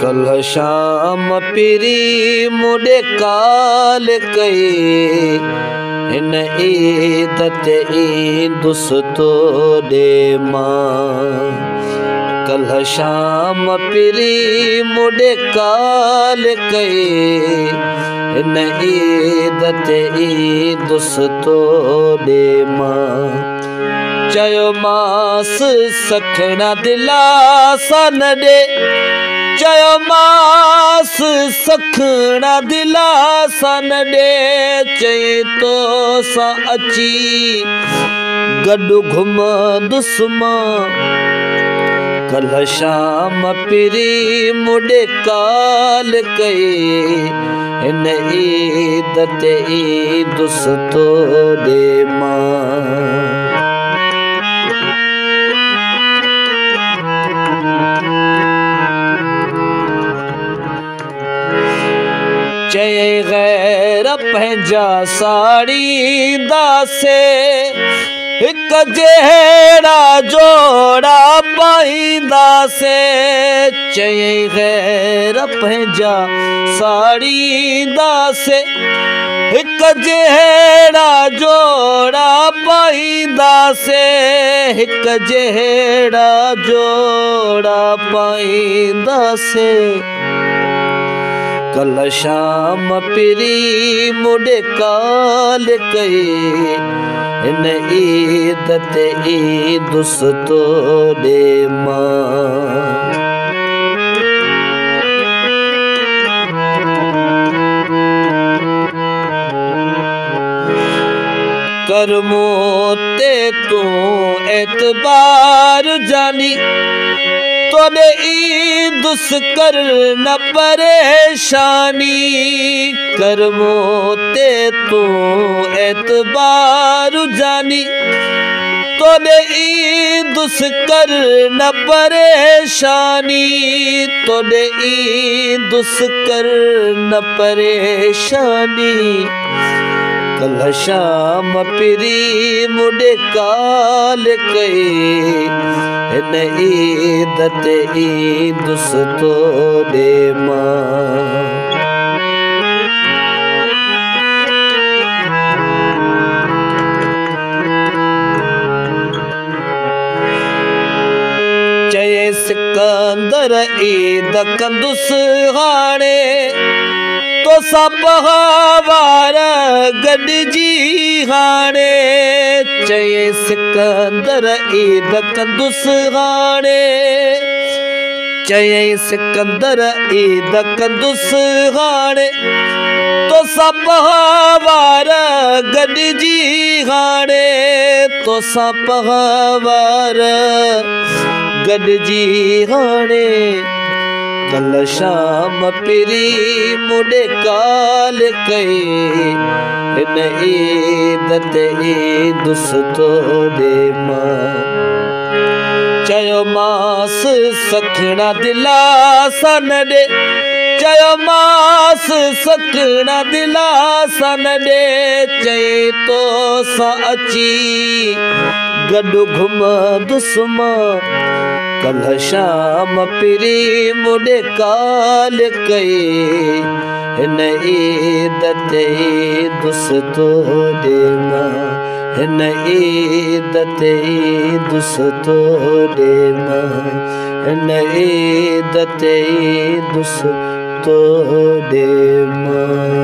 कल शाम पिरी मुडे काल कई इन ईद ते ईंदुस तो दे मां। कल शाम पिरी मुडे काल कई इन ईद ते ईंदुस तो दे मां। चयो मास सखणा दिलासा न दे, चयो मास सखणा दिलासा न दे, चई तो सा अची गडु घुमंदुस मां। कल शाम पिरी मुडे काल कई इन ईद ते ईंदुस तो दे मां। चई गैर पंहिंजा साड़ींदासे, हिक जहिड़ा जोड़ा पाईंदासे। चई गैर पंहिंजा साड़ींदासे, हिक जहिड़ा जोड़ा पाईंदासे, हिक जहिड़ा जोड़ा पाईंदासे। कल शाम पिरी मुडे काल कई इन ईद ते ईंदुस तो दे मां। करमो ते तू एतबार जानी, तोड़े ईंदुस कर न परेशानी। करमो ते तू एतबार जानी, तोड़े ईंदुस कर न परेशानी, तोड़े ईंदुस कर न परेशानी। कल शाम पिरी मुडे काल कई इन ईद ते ईंदुस तो दे मां। चई सिकंदर ईद कंदुस हाणे, तो सब वार गॾिजी हाणे। चई सिकंदर ईद कंदुस हाणे, चई सिकंदर ईद कंदुस हाणे, तो सब वार गॾिजी हाणे, तो सब वार गॾिजी हाणे। कल शाम पिरी मुडे काल कई इन ईद ते ईंदुस तो दे मां। चयो मास सखणा दिलासा न दे, चयो मास सखणा दिलासा न दे, चई तो सा अची गडु घुमंदुस मां। कल शाम पिरी मुडे काल कई इन ईद ते ईंदुस तो दे मां। इन ईद ते ईंदुस तो दे मां। इन ईद ते ईंदुस तो दे मां।